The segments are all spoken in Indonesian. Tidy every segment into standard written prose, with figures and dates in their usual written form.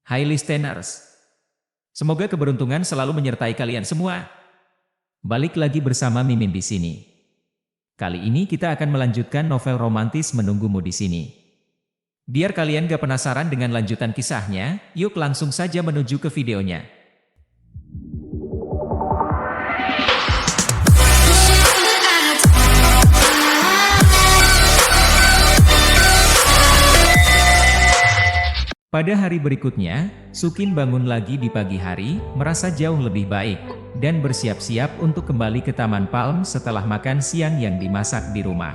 Hai listeners, semoga keberuntungan selalu menyertai kalian semua. Balik lagi bersama Mimin di sini. Kali ini kita akan melanjutkan novel romantis Menunggumu di sini. Biar kalian gak penasaran dengan lanjutan kisahnya, yuk langsung saja menuju ke videonya. Pada hari berikutnya, Sukin bangun lagi di pagi hari, merasa jauh lebih baik, dan bersiap-siap untuk kembali ke Taman Palm setelah makan siang yang dimasak di rumah.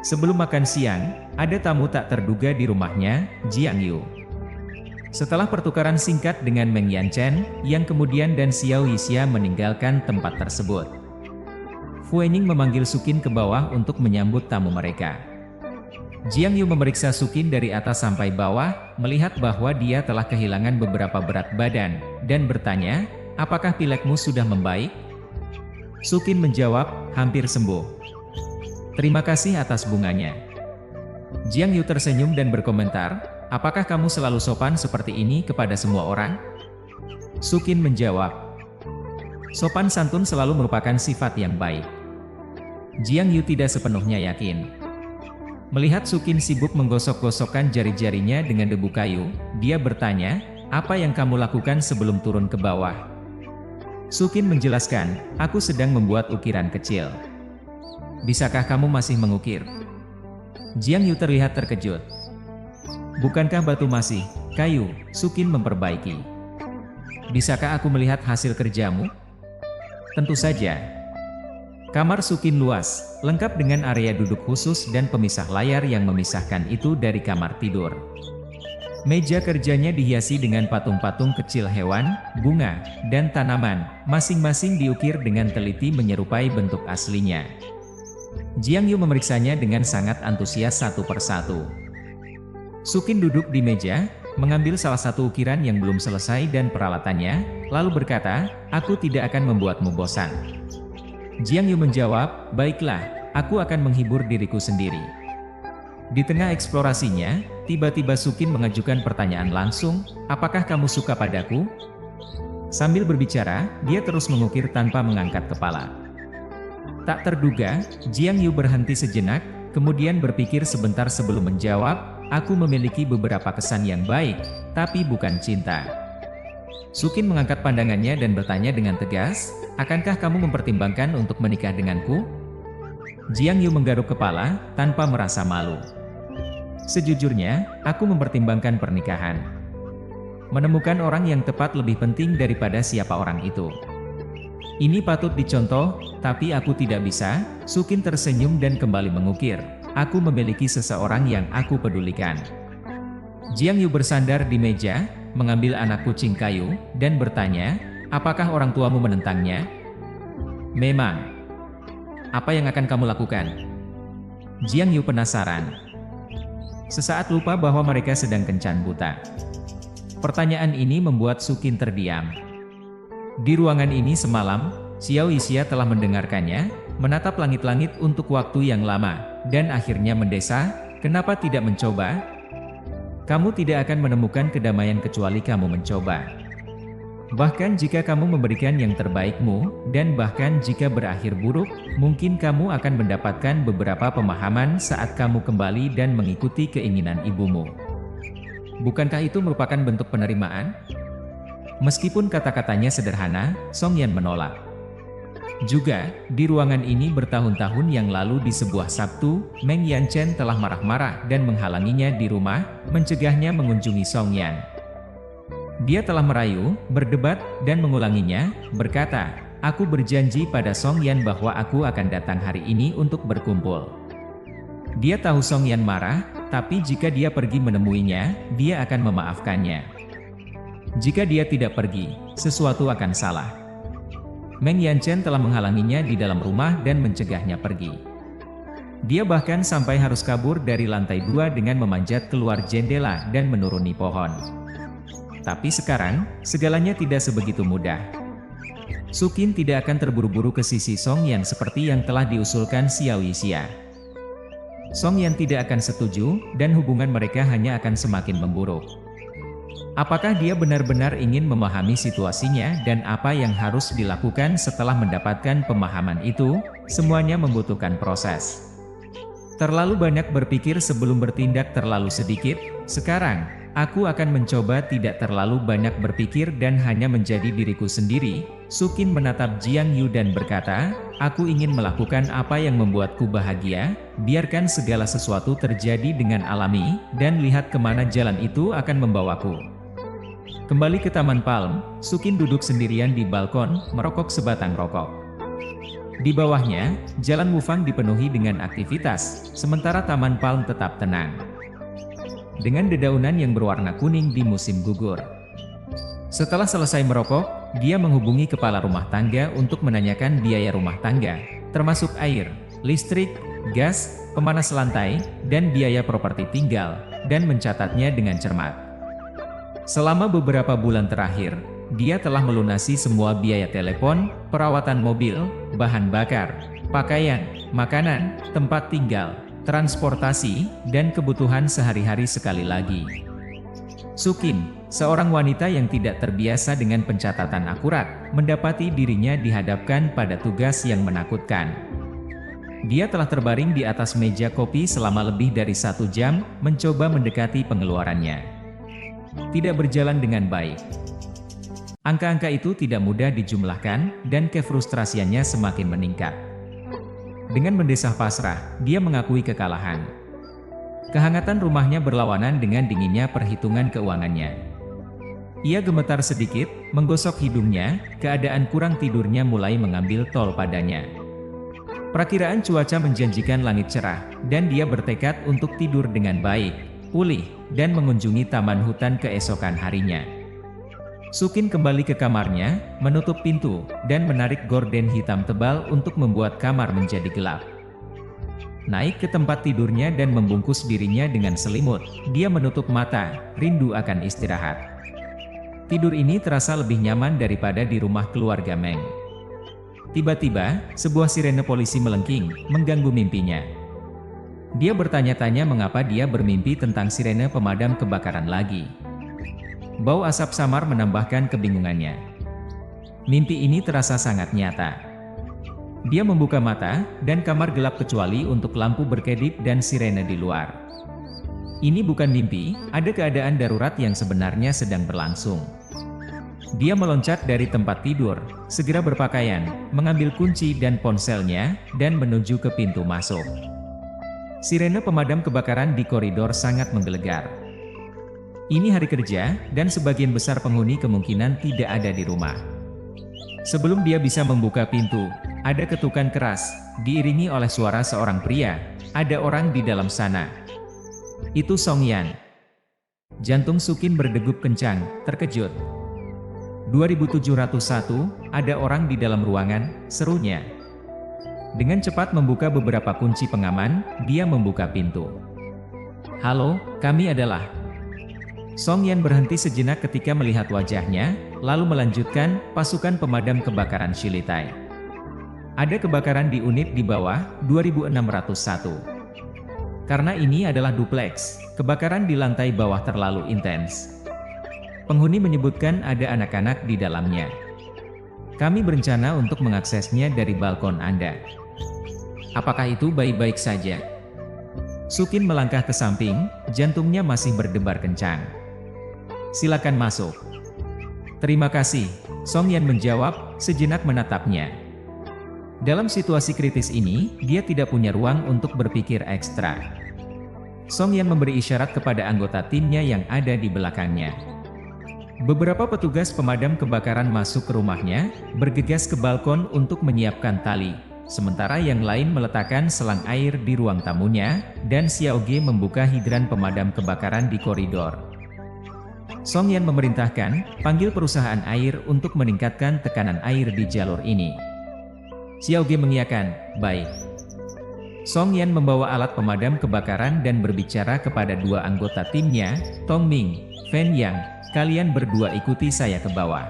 Sebelum makan siang, ada tamu tak terduga di rumahnya, Jiang Yu. Setelah pertukaran singkat dengan Meng Yanchen, yang kemudian dan Xiao Yixia meninggalkan tempat tersebut. Fu Ening memanggil Sukin ke bawah untuk menyambut tamu mereka. Jiang Yu memeriksa Sukin dari atas sampai bawah, melihat bahwa dia telah kehilangan beberapa berat badan, dan bertanya, apakah pilekmu sudah membaik? Sukin menjawab, hampir sembuh. Terima kasih atas bunganya. Jiang Yu tersenyum dan berkomentar, apakah kamu selalu sopan seperti ini kepada semua orang? Sukin menjawab, sopan santun selalu merupakan sifat yang baik. Jiang Yu tidak sepenuhnya yakin. Melihat Sukin sibuk menggosok-gosokkan jari-jarinya dengan debu kayu, dia bertanya, apa yang kamu lakukan sebelum turun ke bawah? Sukin menjelaskan, aku sedang membuat ukiran kecil. Bisakah kamu masih mengukir? Jiang Yu terlihat terkejut. Bukankah batu masih kayu? Sukin memperbaiki. Bisakah aku melihat hasil kerjamu? Tentu saja. Kamar Sukin luas, lengkap dengan area duduk khusus dan pemisah layar yang memisahkan itu dari kamar tidur. Meja kerjanya dihiasi dengan patung-patung kecil hewan, bunga, dan tanaman, masing-masing diukir dengan teliti menyerupai bentuk aslinya. Jiang Yu memeriksanya dengan sangat antusias satu persatu. Sukin duduk di meja, mengambil salah satu ukiran yang belum selesai dan peralatannya, lalu berkata, aku tidak akan membuatmu bosan. Jiang Yu menjawab, baiklah, aku akan menghibur diriku sendiri. Di tengah eksplorasinya, tiba-tiba Sukin mengajukan pertanyaan langsung, apakah kamu suka padaku? Sambil berbicara, dia terus mengukir tanpa mengangkat kepala. Tak terduga, Jiang Yu berhenti sejenak, kemudian berpikir sebentar sebelum menjawab, aku memiliki beberapa kesan yang baik, tapi bukan cinta. Sukin mengangkat pandangannya dan bertanya dengan tegas, akankah kamu mempertimbangkan untuk menikah denganku? Jiang Yu menggaruk kepala, tanpa merasa malu. Sejujurnya, aku mempertimbangkan pernikahan. Menemukan orang yang tepat lebih penting daripada siapa orang itu. Ini patut dicontoh, tapi aku tidak bisa. Sukin tersenyum dan kembali mengukir. Aku memiliki seseorang yang aku pedulikan. Jiang Yu bersandar di meja, mengambil anak kucing kayu, dan bertanya, apakah orang tuamu menentangnya? Memang. Apa yang akan kamu lakukan? Jiang Yu penasaran. Sesaat lupa bahwa mereka sedang kencan buta. Pertanyaan ini membuat Sukin terdiam. Di ruangan ini semalam, Xiao Yixia telah mendengarkannya, menatap langit-langit untuk waktu yang lama, dan akhirnya mendesah, kenapa tidak mencoba? Kamu tidak akan menemukan kedamaian kecuali kamu mencoba. Bahkan jika kamu memberikan yang terbaikmu, dan bahkan jika berakhir buruk, mungkin kamu akan mendapatkan beberapa pemahaman saat kamu kembali dan mengikuti keinginan ibumu. Bukankah itu merupakan bentuk penerimaan? Meskipun kata-katanya sederhana, Song Yan menolak. Juga, di ruangan ini bertahun-tahun yang lalu di sebuah Sabtu, Meng Yanchen telah marah-marah dan menghalanginya di rumah, mencegahnya mengunjungi Song Yan. Dia telah merayu, berdebat, dan mengulanginya, berkata, aku berjanji pada Song Yan bahwa aku akan datang hari ini untuk berkumpul. Dia tahu Song Yan marah, tapi jika dia pergi menemuinya, dia akan memaafkannya. Jika dia tidak pergi, sesuatu akan salah. Meng Yanchen telah menghalanginya di dalam rumah dan mencegahnya pergi. Dia bahkan sampai harus kabur dari lantai 2 dengan memanjat keluar jendela dan menuruni pohon. Tapi sekarang, segalanya tidak sebegitu mudah. Sukin tidak akan terburu-buru ke sisi Song Yan seperti yang telah diusulkan Xiao Yixia. Song Yan tidak akan setuju, dan hubungan mereka hanya akan semakin memburuk. Apakah dia benar-benar ingin memahami situasinya dan apa yang harus dilakukan setelah mendapatkan pemahaman itu? Semuanya membutuhkan proses. Terlalu banyak berpikir sebelum bertindak terlalu sedikit. Sekarang, aku akan mencoba tidak terlalu banyak berpikir dan hanya menjadi diriku sendiri. Sukin menatap Jiang Yu dan berkata, aku ingin melakukan apa yang membuatku bahagia, biarkan segala sesuatu terjadi dengan alami, dan lihat kemana jalan itu akan membawaku. Kembali ke Taman Palm, Sukin duduk sendirian di balkon, merokok sebatang rokok. Di bawahnya, Jalan Wufang dipenuhi dengan aktivitas, sementara Taman Palm tetap tenang. Dengan dedaunan yang berwarna kuning di musim gugur. Setelah selesai merokok, dia menghubungi kepala rumah tangga untuk menanyakan biaya rumah tangga, termasuk air, listrik, gas, pemanas lantai, dan biaya properti tinggal, dan mencatatnya dengan cermat. Selama beberapa bulan terakhir, dia telah melunasi semua biaya telepon, perawatan mobil, bahan bakar, pakaian, makanan, tempat tinggal, transportasi, dan kebutuhan sehari-hari sekali lagi. Sukin, seorang wanita yang tidak terbiasa dengan pencatatan akurat, mendapati dirinya dihadapkan pada tugas yang menakutkan. Dia telah terbaring di atas meja kopi selama lebih dari 1 jam, mencoba mendekati pengeluarannya. Tidak berjalan dengan baik. Angka-angka itu tidak mudah dijumlahkan, dan kefrustrasiannya semakin meningkat. Dengan mendesah pasrah, dia mengakui kekalahan. Kehangatan rumahnya berlawanan dengan dinginnya perhitungan keuangannya. Ia gemetar sedikit, menggosok hidungnya, keadaan kurang tidurnya mulai mengambil tol padanya. Perakiraan cuaca menjanjikan langit cerah, dan dia bertekad untuk tidur dengan baik, pulih, dan mengunjungi taman hutan keesokan harinya. Sukin kembali ke kamarnya, menutup pintu, dan menarik gorden hitam tebal untuk membuat kamar menjadi gelap. Naik ke tempat tidurnya dan membungkus dirinya dengan selimut, dia menutup mata, rindu akan istirahat. Tidur ini terasa lebih nyaman daripada di rumah keluarga Meng. Tiba-tiba, sebuah sirene polisi melengking, mengganggu mimpinya. Dia bertanya-tanya mengapa dia bermimpi tentang sirene pemadam kebakaran lagi. Bau asap samar menambahkan kebingungannya. Mimpi ini terasa sangat nyata. Dia membuka mata, dan kamar gelap kecuali untuk lampu berkedip dan sirene di luar. Ini bukan mimpi, ada keadaan darurat yang sebenarnya sedang berlangsung. Dia meloncat dari tempat tidur, segera berpakaian, mengambil kunci dan ponselnya, dan menuju ke pintu masuk. Sirene pemadam kebakaran di koridor sangat menggelegar. Ini hari kerja, dan sebagian besar penghuni kemungkinan tidak ada di rumah. Sebelum dia bisa membuka pintu, ada ketukan keras, diiringi oleh suara seorang pria. Ada orang di dalam sana. Itu Song Yan. Jantung Sukin berdegup kencang, terkejut. 2701, ada orang di dalam ruangan, serunya. Dengan cepat membuka beberapa kunci pengaman, dia membuka pintu. Halo, kami adalah... Song Yan berhenti sejenak ketika melihat wajahnya, lalu melanjutkan, pasukan pemadam kebakaran Shilitai. Ada kebakaran di unit di bawah, 2601. Karena ini adalah dupleks, kebakaran di lantai bawah terlalu intens. Penghuni menyebutkan ada anak-anak di dalamnya. Kami berencana untuk mengaksesnya dari balkon Anda. Apakah itu baik-baik saja? Sukin melangkah ke samping, jantungnya masih berdebar kencang. Silakan masuk. Terima kasih, Song Yan menjawab, sejenak menatapnya. Dalam situasi kritis ini, dia tidak punya ruang untuk berpikir ekstra. Song Yan memberi isyarat kepada anggota timnya yang ada di belakangnya. Beberapa petugas pemadam kebakaran masuk ke rumahnya, bergegas ke balkon untuk menyiapkan tali, sementara yang lain meletakkan selang air di ruang tamunya, dan Xiao Ge membuka hidran pemadam kebakaran di koridor. Song Yan memerintahkan, panggil perusahaan air untuk meningkatkan tekanan air di jalur ini. Xiao Ge mengiyakan, baik. Song Yan membawa alat pemadam kebakaran dan berbicara kepada dua anggota timnya, Tong Ming, Fen Yang, kalian berdua ikuti saya ke bawah.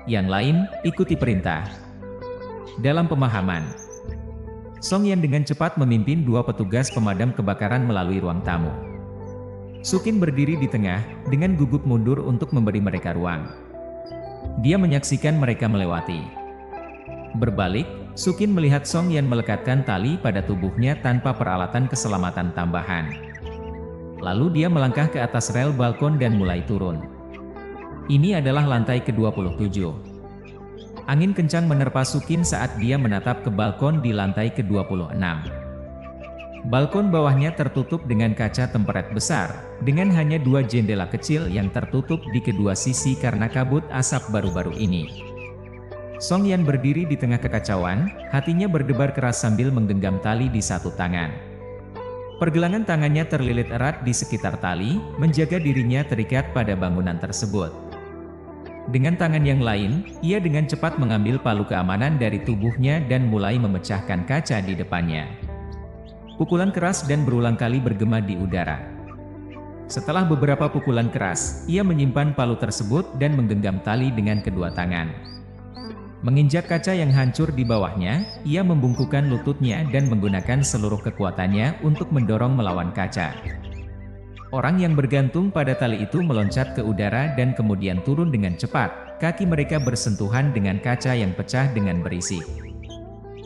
Yang lain, ikuti perintah. Dalam pemahaman, Song Yan dengan cepat memimpin dua petugas pemadam kebakaran melalui ruang tamu. Sukin berdiri di tengah, dengan gugup mundur untuk memberi mereka ruang. Dia menyaksikan mereka melewati. Berbalik, Sukin melihat Song Yan melekatkan tali pada tubuhnya tanpa peralatan keselamatan tambahan. Lalu dia melangkah ke atas rel balkon dan mulai turun. Ini adalah lantai ke-27. Angin kencang menerpa Sukin saat dia menatap ke balkon di lantai ke-26. Balkon bawahnya tertutup dengan kaca temperet besar, dengan hanya 2 jendela kecil yang tertutup di kedua sisi karena kabut asap baru-baru ini. Song Yan berdiri di tengah kekacauan, hatinya berdebar keras sambil menggenggam tali di satu tangan. Pergelangan tangannya terlilit erat di sekitar tali, menjaga dirinya terikat pada bangunan tersebut. Dengan tangan yang lain, ia dengan cepat mengambil palu keamanan dari tubuhnya dan mulai memecahkan kaca di depannya. Pukulan keras dan berulang kali bergema di udara. Setelah beberapa pukulan keras, ia menyimpan palu tersebut dan menggenggam tali dengan kedua tangan. Menginjak kaca yang hancur di bawahnya, ia membungkukkan lututnya dan menggunakan seluruh kekuatannya untuk mendorong melawan kaca. Orang yang bergantung pada tali itu meloncat ke udara dan kemudian turun dengan cepat, kaki mereka bersentuhan dengan kaca yang pecah dengan berisik.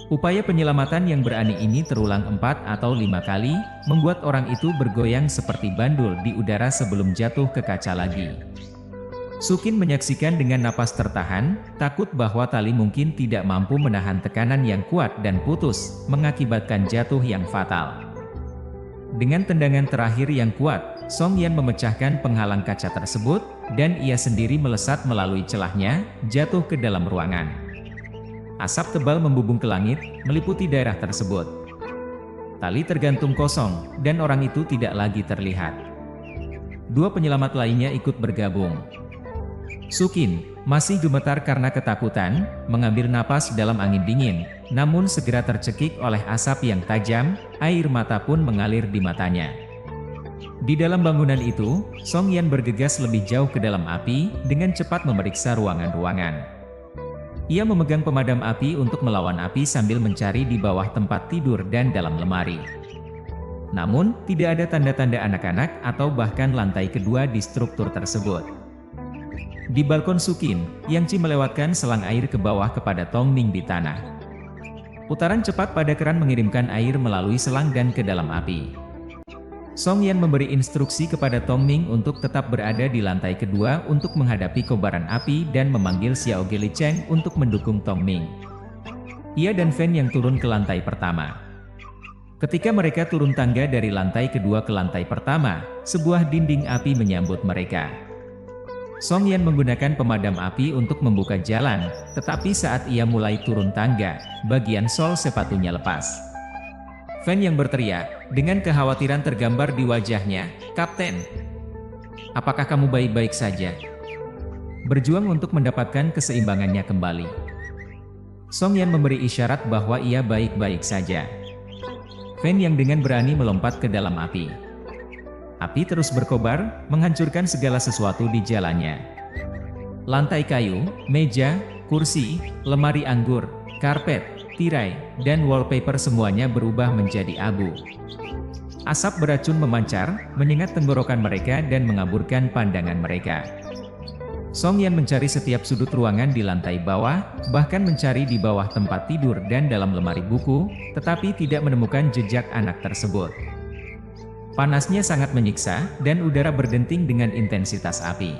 Upaya penyelamatan yang berani ini terulang 4 atau 5 kali, membuat orang itu bergoyang seperti bandul di udara sebelum jatuh ke kaca lagi. Sukin menyaksikan dengan napas tertahan, takut bahwa tali mungkin tidak mampu menahan tekanan yang kuat dan putus, mengakibatkan jatuh yang fatal. Dengan tendangan terakhir yang kuat, Song Yan memecahkan penghalang kaca tersebut, dan ia sendiri melesat melalui celahnya, jatuh ke dalam ruangan. Asap tebal membubung ke langit, meliputi daerah tersebut. Tali tergantung kosong, dan orang itu tidak lagi terlihat. 2 penyelamat lainnya ikut bergabung. Sukin, masih gemetar karena ketakutan, mengambil napas dalam angin dingin, namun segera tercekik oleh asap yang tajam, air mata pun mengalir di matanya. Di dalam bangunan itu, Song Yan bergegas lebih jauh ke dalam api, dengan cepat memeriksa ruangan-ruangan. Ia memegang pemadam api untuk melawan api sambil mencari di bawah tempat tidur dan dalam lemari. Namun, tidak ada tanda-tanda anak-anak atau bahkan lantai kedua di struktur tersebut. Di balkon Sukin, Yang Ci melewatkan selang air ke bawah kepada Tong Ming di tanah. Putaran cepat pada keran mengirimkan air melalui selang dan ke dalam api. Song Yan memberi instruksi kepada Tong Ming untuk tetap berada di lantai kedua untuk menghadapi kobaran api dan memanggil Xiao Geli Cheng untuk mendukung Tong Ming. Ia dan Fen yang turun ke lantai pertama. Ketika mereka turun tangga dari lantai kedua ke lantai pertama, sebuah dinding api menyambut mereka. Song Yan menggunakan pemadam api untuk membuka jalan, tetapi saat ia mulai turun tangga, bagian sol sepatunya lepas. Fen yang berteriak, dengan kekhawatiran tergambar di wajahnya, "Kapten, apakah kamu baik-baik saja?" Berjuang untuk mendapatkan keseimbangannya kembali. Song Yan memberi isyarat bahwa ia baik-baik saja. Fen yang dengan berani melompat ke dalam api. Api terus berkobar, menghancurkan segala sesuatu di jalannya. Lantai kayu, meja, kursi, lemari anggur, karpet, tirai, dan wallpaper semuanya berubah menjadi abu. Asap beracun memancar, menyengat tenggorokan mereka dan mengaburkan pandangan mereka. Song Yan mencari setiap sudut ruangan di lantai bawah, bahkan mencari di bawah tempat tidur dan dalam lemari buku, tetapi tidak menemukan jejak anak tersebut. Panasnya sangat menyiksa, dan udara berdenting dengan intensitas api.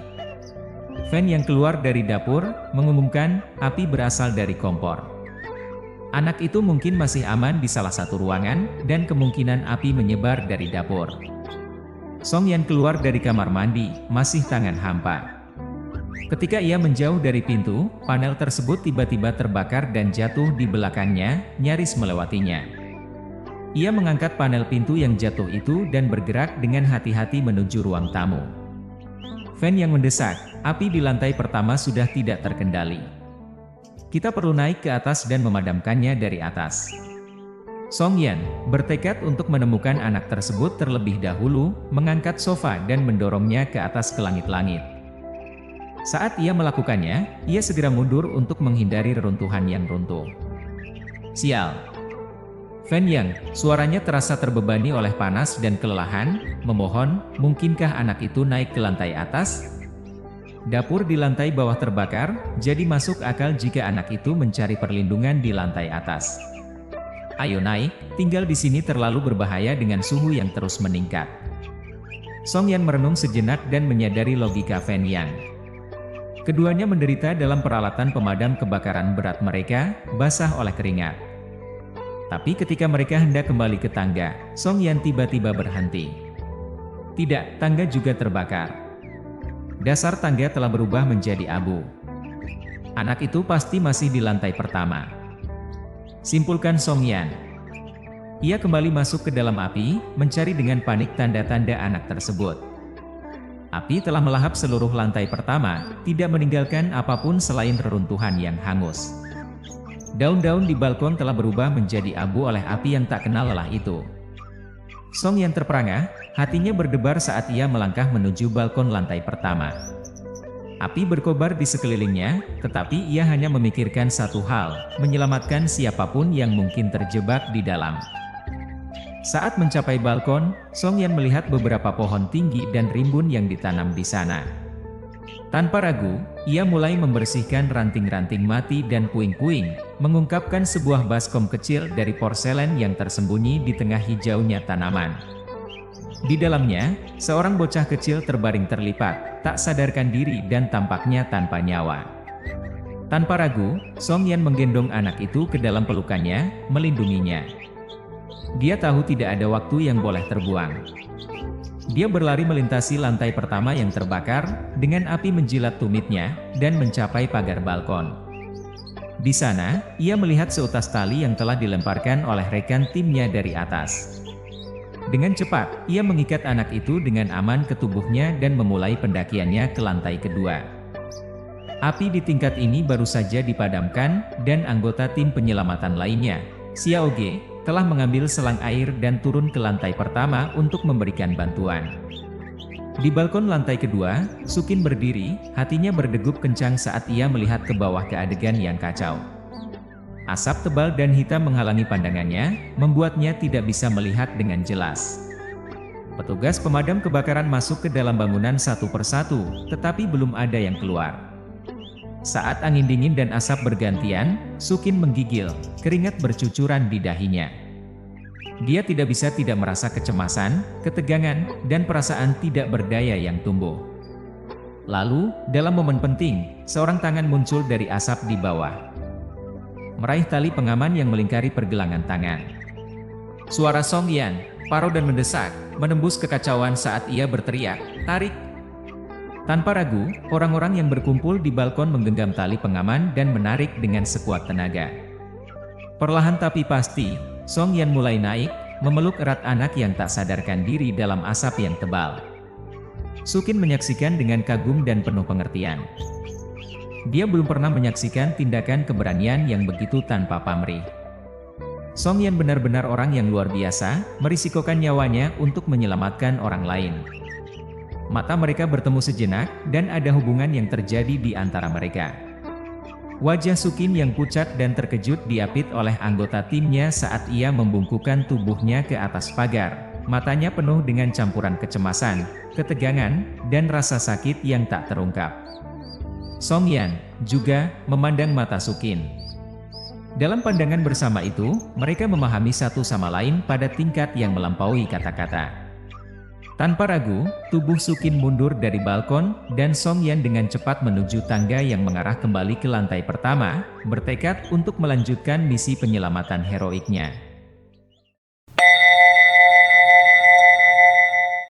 Fen yang keluar dari dapur, mengumumkan, api berasal dari kompor. Anak itu mungkin masih aman di salah satu ruangan, dan kemungkinan api menyebar dari dapur. Song Yan keluar dari kamar mandi, masih tangan hampa. Ketika ia menjauh dari pintu, panel tersebut tiba-tiba terbakar dan jatuh di belakangnya, nyaris melewatinya. Ia mengangkat panel pintu yang jatuh itu dan bergerak dengan hati-hati menuju ruang tamu. Fen yang mendesak, api di lantai pertama sudah tidak terkendali. Kita perlu naik ke atas dan memadamkannya dari atas. Song Yan bertekad untuk menemukan anak tersebut terlebih dahulu, mengangkat sofa dan mendorongnya ke atas ke langit-langit. Saat ia melakukannya, ia segera mundur untuk menghindari reruntuhan yang runtuh. Sial! Fan Yang, suaranya terasa terbebani oleh panas dan kelelahan, memohon, mungkinkah anak itu naik ke lantai atas? Dapur di lantai bawah terbakar, jadi masuk akal jika anak itu mencari perlindungan di lantai atas. Ayo naik, tinggal di sini terlalu berbahaya dengan suhu yang terus meningkat. Song Yan merenung sejenak dan menyadari logika Fan Yang. Keduanya menderita dalam peralatan pemadam kebakaran berat mereka, basah oleh keringat. Tapi ketika mereka hendak kembali ke tangga, Song Yan tiba-tiba berhenti. Tidak, tangga juga terbakar. Dasar tangga telah berubah menjadi abu. Anak itu pasti masih di lantai pertama. Simpulkan Song Yan. Ia kembali masuk ke dalam api, mencari dengan panik tanda-tanda anak tersebut. Api telah melahap seluruh lantai pertama, tidak meninggalkan apapun selain reruntuhan yang hangus. Daun-daun di balkon telah berubah menjadi abu oleh api yang tak kenal lelah itu. Song Yan terperangah, hatinya berdebar saat ia melangkah menuju balkon lantai pertama. Api berkobar di sekelilingnya, tetapi ia hanya memikirkan satu hal, menyelamatkan siapapun yang mungkin terjebak di dalam. Saat mencapai balkon, Song Yan melihat beberapa pohon tinggi dan rimbun yang ditanam di sana. Tanpa ragu, ia mulai membersihkan ranting-ranting mati dan puing-puing, mengungkapkan sebuah baskom kecil dari porselen yang tersembunyi di tengah hijaunya tanaman. Di dalamnya, seorang bocah kecil terbaring terlipat, tak sadarkan diri dan tampaknya tanpa nyawa. Tanpa ragu, Song Yan menggendong anak itu ke dalam pelukannya, melindunginya. Dia tahu tidak ada waktu yang boleh terbuang. Dia berlari melintasi lantai pertama yang terbakar, dengan api menjilat tumitnya, dan mencapai pagar balkon. Di sana, ia melihat seutas tali yang telah dilemparkan oleh rekan timnya dari atas. Dengan cepat, ia mengikat anak itu dengan aman ke tubuhnya dan memulai pendakiannya ke lantai kedua. Api di tingkat ini baru saja dipadamkan, dan anggota tim penyelamatan lainnya, Xiao Ge, telah mengambil selang air dan turun ke lantai pertama untuk memberikan bantuan. Di balkon lantai kedua, Sukin berdiri, hatinya berdegup kencang saat ia melihat ke bawah ke adegan yang kacau. Asap tebal dan hitam menghalangi pandangannya, membuatnya tidak bisa melihat dengan jelas. Petugas pemadam kebakaran masuk ke dalam bangunan satu persatu, tetapi belum ada yang keluar. Saat angin dingin dan asap bergantian, Sukin menggigil, keringat bercucuran di dahinya. Dia tidak bisa tidak merasa kecemasan, ketegangan, dan perasaan tidak berdaya yang tumbuh. Lalu, dalam momen penting, seorang tangan muncul dari asap di bawah. Meraih tali pengaman yang melingkari pergelangan tangan. Suara Song Yan, parau dan mendesak, menembus kekacauan saat ia berteriak, "Tarik!" Tanpa ragu, orang-orang yang berkumpul di balkon menggenggam tali pengaman dan menarik dengan sekuat tenaga. Perlahan tapi pasti, Song Yan mulai naik, memeluk erat anak yang tak sadarkan diri dalam asap yang tebal. Sukin menyaksikan dengan kagum dan penuh pengertian. Dia belum pernah menyaksikan tindakan keberanian yang begitu tanpa pamrih. Song Yan benar-benar orang yang luar biasa, merisikokan nyawanya untuk menyelamatkan orang lain. Mata mereka bertemu sejenak, dan ada hubungan yang terjadi di antara mereka. Wajah Sukin yang pucat dan terkejut diapit oleh anggota timnya saat ia membungkukkan tubuhnya ke atas pagar. Matanya penuh dengan campuran kecemasan, ketegangan, dan rasa sakit yang tak terungkap. Song Yan juga memandang mata Sukin. Dalam pandangan bersama itu, mereka memahami satu sama lain pada tingkat yang melampaui kata-kata. Tanpa ragu, tubuh Sukin mundur dari balkon, dan Song Yan dengan cepat menuju tangga yang mengarah kembali ke lantai pertama, bertekad untuk melanjutkan misi penyelamatan heroiknya.